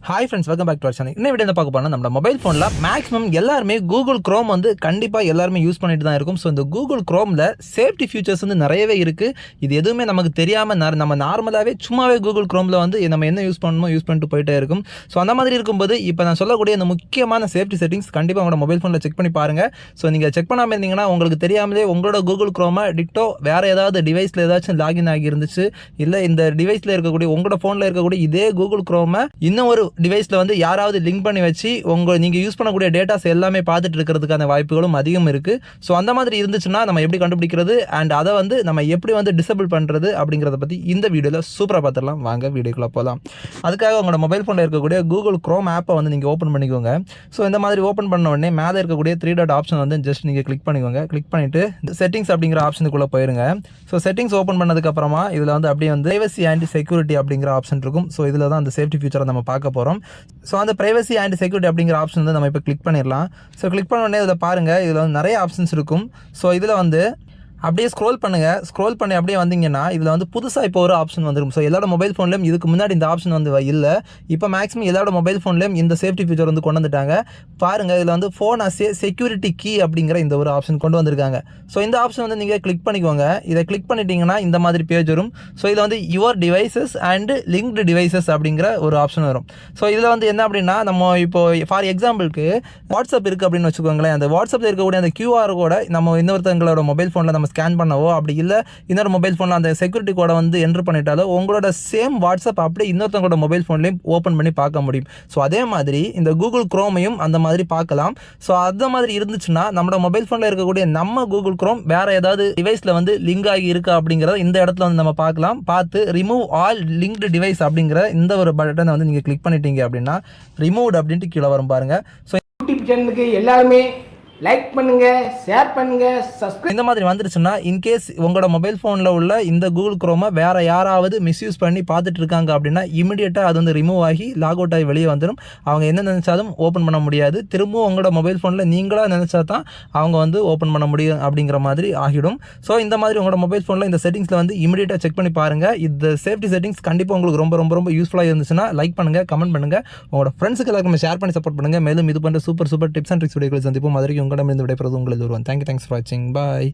Hi friends, welcome back to our channel. இந்த video பார்க்க போனால் நம்ம மொபைல் ஃபோனில் மேக்ஸிமம் எல்லாருமே கூகுள் க்ரோம் வந்து கண்டிப்பாக எல்லாருமே யூஸ் பண்ணிட்டு தான் இருக்கும். ஸோ இந்த கூகுள் க்ரோமில் சேஃப்டி ஃபியூச்சர்ஸ் வந்து நிறையவே இருக்குது. இது எதுவுமே நமக்கு தெரியாமல் நம்ம நார்மலாகவே சும்மாவே கூகுள் க்ரோமில் வந்து நம்ம என்ன யூஸ் பண்ணணுமோ யூஸ் பண்ணிட்டு போயிட்டே இருக்கும். ஸோ அந்த மாதிரி இருக்கும்போது இப்போ நான் சொல்லக்கூடிய இந்த முக்கியமான சேஃப்டி செட்டிங்ஸ் கண்டிப்பாக உங்களோட மொபைல் ஃபோனில் செக் பண்ணி பாருங்கள். ஸோ நீங்கள் செக் பண்ணாமல் இருந்தீங்கன்னா உங்களுக்கு தெரியாமலே உங்களோட கூகுள் க்ரோமை டிட்டோ வேறு ஏதாவது டிவைஸில் ஏதாச்சும் லாகின் ஆகி இருந்துச்சு, இல்லை இந்த டிவைஸில் இருக்கக்கூடிய உங்களோட ஃபோனில் இருக்கக்கூடிய இதே கூகுள் க்ரோமை இன்னும் ஒரு டிவைஸில் வந்து யாராவது லிங்க் பண்ணி வச்சு நீங்கள் யூஸ் பண்ணக்கூடிய டேட்டாஸ் எல்லாமே பார்த்துட்டு இருக்கிறதுக்கான வாய்ப்புகளும் அதிகம் இருக்குது. ஸோ அந்த மாதிரி இருந்துச்சுன்னா நம்ம எப்படி கண்டுபிடிக்கிறது அண்ட் அதை வந்து நம்ம எப்படி வந்து டிசபிள் பண்ணுறது அப்படிங்கிறத பற்றி இந்த வீடியோவில் சூப்பராக பார்த்துடலாம். வாங்க வீடியோக்குள்ளே போகலாம். அதுக்காக உங்களோட மொபைல் ஃபோனில் இருக்கக்கூடிய கூகுள் க்ரோம் ஆப்பை வந்து நீங்கள் ஓப்பன் பண்ணிக்கோங்க. ஸோ இந்த மாதிரி ஓப்பன் பண்ண உடனே மேலே இருக்கக்கூடிய 3 டாட் ஆப்ஷன் வந்து ஜஸ்ட் நீங்கள் கிளிக் பண்ணிக்கோங்க. கிளிக் பண்ணிவிட்டு செட்டிங்ஸ் அப்படிங்கிற ஆப்ஷனுக்குள்ளே போயிருங்க. ஸோ செட்டிங்ஸ் ஓப்பன் பண்ணதுக்கப்புறமா இதில் வந்து அப்படியே வந்து பிரைவசி அண்ட் செக்யூரிட்டி அப்படிங்கிற ஆப்ஷன் இருக்கும். ஸோ இதில் தான் அந்த சேஃப்டி ஃபியூச்சரை நம்ம பார்க்க போகிறோம். ஸோ அந்த பிரைவசி அண்ட் செக்யூரிட்டி அப்படிங்கிற ஆப்ஷன் வந்து நம்ம இப்போ கிளிக் பண்ணிடலாம். ஸோ கிளிக் பண்ண உடனே இதில் பாருங்கள், இதில் வந்து நிறைய ஆப்ஷன்ஸ் இருக்கும். ஸோ இதில் வந்து அப்படியே ஸ்க்ரோல் பண்ணுங்கள். ஸ்க்ரோல் பண்ணி அப்படியே வந்தீங்கன்னா இதில் வந்து புதுசாக இப்போ ஒரு ஆப்ஷன் வந்துடும். ஸோ எல்லாரோட மொபைல் ஃபோன்லேயும் இதுக்கு முன்னாடி இந்த ஆப்ஷன் வந்து இல்லை. இப்போ மேக்ஸிமம் எல்லாரோட மொபைல் ஃபோன்லேயும் இந்த சேஃப்டி ஃபீச்சர் வந்து கொண்டு வந்துட்டாங்க. பாருங்கள், இதில் வந்து phone as a security key அப்படிங்கிற இந்த ஒரு ஆப்ஷன் கொண்டு வந்திருக்காங்க. ஸோ இந்த ஆப்ஷன் வந்து நீங்கள் கிளிக் பண்ணிக்கோங்க. இதை கிளிக் பண்ணிட்டீங்கன்னா இந்த மாதிரி பேஜ் வரும். ஸோ இதில் வந்து your devices and linked devices அப்படிங்கிற ஒரு ஆப்ஷன் வரும். ஸோ இதில் வந்து என்ன அப்படின்னா, நம்ம இப்போ ஃபார் எக்ஸாம்பிளுக்கு வாட்ஸ்அப் இருக்குது அப்படின்னு வச்சுக்கோங்களேன். அந்த வாட்ஸ்அப்பில் இருக்கக்கூடிய அந்த QR கோட நம்ம இன்னொருத்தங்களோட மொபைல் ஃபோனில் நம்ம ஸ்கேன் பண்ணவோ, அப்படி இல்லை இன்னொரு மொபைல் ஃபோனில் அந்த செக்யூரிட்டி கோடை வந்து என்ட்ரு பண்ணிட்டாலோ உங்களோட சேம் வாட்ஸ்அப் அப்படியே இன்னொருத்தவங்களோட மொபைல் ஃபோன்லேயும் ஓப்பன் பண்ணி பார்க்க முடியும். ஸோ அதே மாதிரி இந்த கூகுள் க்ரோமையும் அந்த மாதிரி பார்க்கலாம். ஸோ அந்த மாதிரி இருந்துச்சுன்னா நம்மளோட மொபைல் ஃபோனில் இருக்கக்கூடிய நம்ம கூகுள் க்ரோம் வேறு ஏதாவது டிவைஸில் வந்து லிங்க் ஆகி இருக்கா அப்படிங்கிறத இந்த இடத்துல வந்து நம்ம பார்க்கலாம். பார்த்து ரிமூவ் ஆல் லிங்க்டு டிவைஸ் அப்படிங்கிற இந்த ஒரு பட்டனை வந்து நீங்கள் கிளிக் பண்ணிட்டீங்க அப்படின்னா ரிமூவ்டு அப்படின்ட்டு கீழே வரும் பாருங்கள். ஸோ யூடியூப் சேனலுக்கு எல்லாருமே லைக் பண்ணுங்க, ஷேர் பண்ணுங்க, சப்ஸ்கிரைப். இந்த மாதிரி வந்துருச்சுன்னா இன்கேஸ் உங்களோட மொபைல் ஃபோனில் உள்ள இந்த கூகுள் க்ரோமை வேற யாராவது மிஸ்யூஸ் பண்ணி பார்த்துட்டு இருக்காங்க அப்படின்னா இமிடியேட்டாக அது வந்து ரிமூவ் ஆகி லாக் அவுட் ஆகி வெளியே வந்துடும். அவங்க என்ன நினைச்சாலும் ஓப்பன் பண்ண முடியாது. திரும்பவும் உங்களோட மொபைல் ஃபோனில் நீங்களாக நினைச்சா தான் அவங்க வந்து ஓப்பன் பண்ண முடியும் அப்படிங்கிற மாதிரி ஆகிடும். ஸோ இந்த மாதிரி உங்களோட மொபைல் ஃபோனில் இந்த செட்டிங்ஸில் வந்து இமிடியேட்டாக செக் பண்ணி பாருங்கள். இந்த சேஃப்டி செட்டிங்ஸ் கண்டிப்பாக உங்களுக்கு ரொம்ப ரொம்ப ரொம்ப யூஸ்ஃபுல்லாக இருந்துச்சுன்னா லைக் பண்ணுங்கள், கமெண்ட் பண்ணுங்கள், உங்களோட ஃப்ரெண்ட்ஸுக்கு எல்லாருமே ஷேர் பண்ணி சப்போர்ட் பண்ணுங்கள். மேலும் இது பண்ணுற சூப்பர் டிப்ஸ் அண்ட் ட்ரிக்ஸ் வீடியோக்களை சந்திப்போம். அதற்கு உங்களிடமிருந்து விடைபெறுவது உங்களில் ஒருவன். தேங்க்யூ, தேங்க்ஸ் ஃபார் வாட்சிங். பாய்.